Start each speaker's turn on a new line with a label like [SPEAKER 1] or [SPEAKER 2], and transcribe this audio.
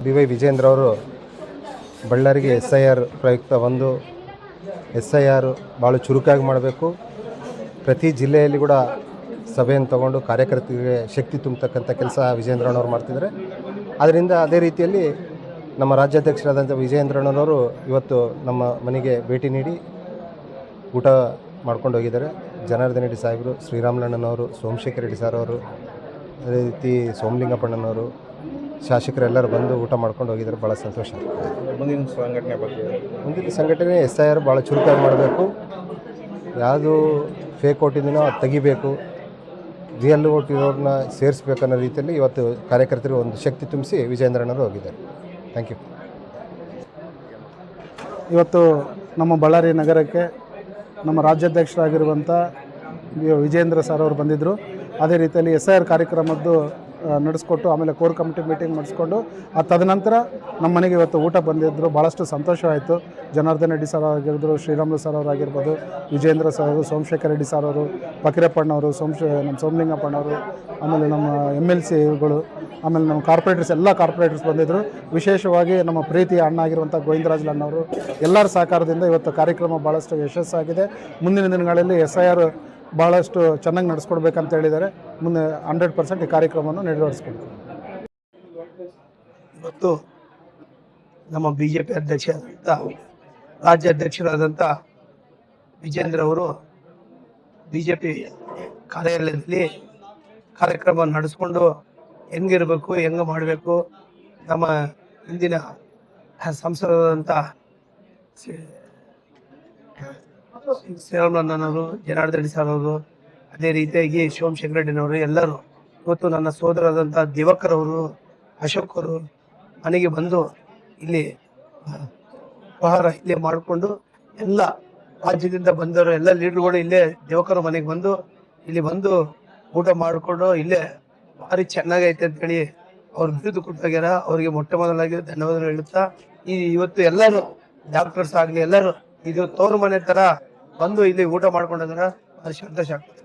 [SPEAKER 1] B Y. Vijendra ಅವರು ಬಳ್ಳಾರಿಗೆ SIR ಪ್ರಯುಕ್ತ ಒಂದು SIR ಭಾಳ ಚುರುಕಾಗಿ ಮಾಡಬೇಕು. ಪ್ರತಿ ಜಿಲ್ಲೆಯಲ್ಲಿ ಕೂಡ ಸಭೆಯನ್ನು ತಗೊಂಡು ಕಾರ್ಯಕರ್ತರಿಗೆ ಶಕ್ತಿ ತುಂಬತಕ್ಕಂಥ ಕೆಲಸ ವಿಜೇಂದ್ರಣ್ಣವ್ರು ಮಾಡ್ತಿದ್ದಾರೆ. ಅದರಿಂದ ಅದೇ ರೀತಿಯಲ್ಲಿ ನಮ್ಮ ರಾಜ್ಯಾಧ್ಯಕ್ಷರಾದಂಥ ವಿಜೇಂದ್ರಣ್ಣನವರು ಇವತ್ತು ನಮ್ಮ ಮನೆಗೆ ಭೇಟಿ ನೀಡಿ ಊಟ ಮಾಡ್ಕೊಂಡು ಹೋಗಿದ್ದಾರೆ. ಜನಾರ್ದನ ರೆಡ್ಡಿ ಸಾಹೇಬರು, ಶ್ರೀರಾಮುಲಣ್ಣನವರು, ಸೋಮಶೇಖರ ರೆಡ್ಡಿ ಸರ್ ಅವರು, ಅದೇ ರೀತಿ ಸೋಮಲಿಂಗಪ್ಪಣ್ಣನವರು, ಶಾಸಕರೆಲ್ಲರೂ ಬಂದು ಊಟ ಮಾಡ್ಕೊಂಡು ಹೋಗಿದ್ದಾರೆ. ಭಾಳ ಸಂತೋಷ. ಮುಂದಿನ ಸಂಘಟನೆ SIR ಭಾಳ ಚುರುಕಾಗಿ ಮಾಡಬೇಕು. ಯಾವುದು ಫೇಕ್ ಓಟಿಂದನೋ ಅದು ತೆಗಿಬೇಕು, ರಿಯಲ್ ಓಟ್ ಇರೋರನ್ನ ಸೇರಿಸ್ಬೇಕನ್ನೋ ರೀತಿಯಲ್ಲಿ ಇವತ್ತು ಕಾರ್ಯಕರ್ತರು ಒಂದು ಶಕ್ತಿ ತುಂಬಿಸಿ ವಿಜೇಂದ್ರಣ್ಣರು ಹೋಗಿದ್ದಾರೆ. Thank you.
[SPEAKER 2] ಇವತ್ತು ನಮ್ಮ ಬಳ್ಳಾರಿ ನಗರಕ್ಕೆ ನಮ್ಮ ರಾಜ್ಯಾಧ್ಯಕ್ಷರಾಗಿರುವಂಥ ವಿಜೇಂದ್ರ ಸರ್ ಅವರು ಬಂದಿದ್ದರು. ಅದೇ ರೀತಿಯಲ್ಲಿ SIR ಕಾರ್ಯಕ್ರಮದ್ದು ನಡೆಸ್ಕೊಟ್ಟು ಆಮೇಲೆ ಕೋರ್ ಕಮಿಟಿ ಮೀಟಿಂಗ್ ಮಾಡಿಸ್ಕೊಂಡು ತದನಂತರ ನಮ್ಮ ಮನೆಗೆ ಇವತ್ತು ಊಟ ಬಂದಿದ್ದರು. ಭಾಳಷ್ಟು ಸಂತೋಷವಾಯಿತು. ಜನಾರ್ದನ ರೆಡ್ಡಿ ಸರ್ ಆಗಿರ್ಬೋದು, ಶ್ರೀರಾಮುಲು ಸರ್ ಅವರಾಗಿರ್ಬೋದು, ವಿಜೇಂದ್ರ ಸರ್ ಅವರು, ಸೋಮಶೇಖರ ರೆಡ್ಡಿ ಸರ್ ಅವರು, ಫಕೀರಪ್ಪಣ್ಣವರು, ನಮ್ಮ ಸೋಮಲಿಂಗಪ್ಪಣ್ಣವರು, ಆಮೇಲೆ ನಮ್ಮ MLCಗಳು, ಆಮೇಲೆ ನಮ್ಮ ಕಾರ್ಪೊರೇಟರ್ಸ್ ಎಲ್ಲ ಕಾರ್ಪೊರೇಟರ್ಸ್ ಬಂದಿದ್ದರು. ವಿಶೇಷವಾಗಿ ನಮ್ಮ ಪ್ರೀತಿಯ ಅಣ್ಣ ಆಗಿರುವಂಥ ಗೋವಿಂದರಾಜ್ ಅಣ್ಣವರು ಎಲ್ಲರ ಸಹಕಾರದಿಂದ ಇವತ್ತು ಕಾರ್ಯಕ್ರಮ ಭಾಳಷ್ಟು ಯಶಸ್ಸಾಗಿದೆ. ಮುಂದಿನ ದಿನಗಳಲ್ಲಿ SIR ಭಾಳಷ್ಟು ಚೆನ್ನಾಗಿ ನಡೆಸ್ಕೊಡ್ಬೇಕಂತ ಹೇಳಿದ್ದಾರೆ. ಮುಂದೆ 100% ಈ ಕಾರ್ಯಕ್ರಮವನ್ನು ನೆರವೇರಿಸ್ಕೊಡ್ತೀವಿ.
[SPEAKER 3] ಇವತ್ತು ನಮ್ಮ BJP ರಾಜ್ಯಾಧ್ಯಕ್ಷರಾದಂಥ ವಿಜೇಂದ್ರ ಅವರು BJP ಕಾರ್ಯಾಲಯದಲ್ಲಿ ಕಾರ್ಯಕ್ರಮ ನಡೆಸ್ಕೊಂಡು ಹೆಂಗಿರಬೇಕು, ಹೆಂಗೆ ಮಾಡಬೇಕು, ನಮ್ಮ ಹಿಂದಿನ ಸಂಸದರಾದಂಥ ಶ್ರೀರಾಮುಲಣ್ಣನವರು, ಜನಾರ್ದನ ರೆಡ್ಡಿ ಸರ್ ಅವರು, ಅದೇ ರೀತಿಯಾಗಿ ಸೋಮಶೇಖರ ರೆಡ್ಡಿನವರು ಎಲ್ಲರೂ ಇವತ್ತು ನನ್ನ ಸೋದರರಾದಂಥ ದಿವಾಕರ್ ಅವರು, ಅಶೋಕ್ ಅವರು ಮನೆಗೆ ಬಂದು ಇಲ್ಲಿ ಉಪಹಾರ ಇಲ್ಲೇ ಮಾಡಿಕೊಂಡು ಎಲ್ಲ ರಾಜ್ಯದಿಂದ ಬಂದವರು ಎಲ್ಲ ಲೀಡರ್ಗಳು ಇಲ್ಲೇ ದಿವಾಕರ್ ಮನೆಗೆ ಬಂದು ಇಲ್ಲಿ ಬಂದು ಊಟ ಮಾಡಿಕೊಂಡು ಇಲ್ಲೇ ಭಾರಿ ಚೆನ್ನಾಗೈತೆ ಅಂತೇಳಿ ಅವ್ರು ಬಿರುದು ಕೊಟ್ಟಾಗ್ಯಾರ. ಅವರಿಗೆ ಮೊಟ್ಟ ಮೊದಲಾಗಿ ಧನ್ಯವಾದ ಹೇಳುತ್ತಾ ಇವತ್ತು ಎಲ್ಲರೂ ಡಾಕ್ಟರ್ಸ್ ಆಗಲಿ ಎಲ್ಲರೂ ಇದು ತೋರು ಮನೆ ಥರ ಬಂದು ಇಲ್ಲಿ ಊಟ ಮಾಡ್ಕೊಂಡಾರ. ಅದು ಸಂತೋಷ ಆಗ್ತದೆ.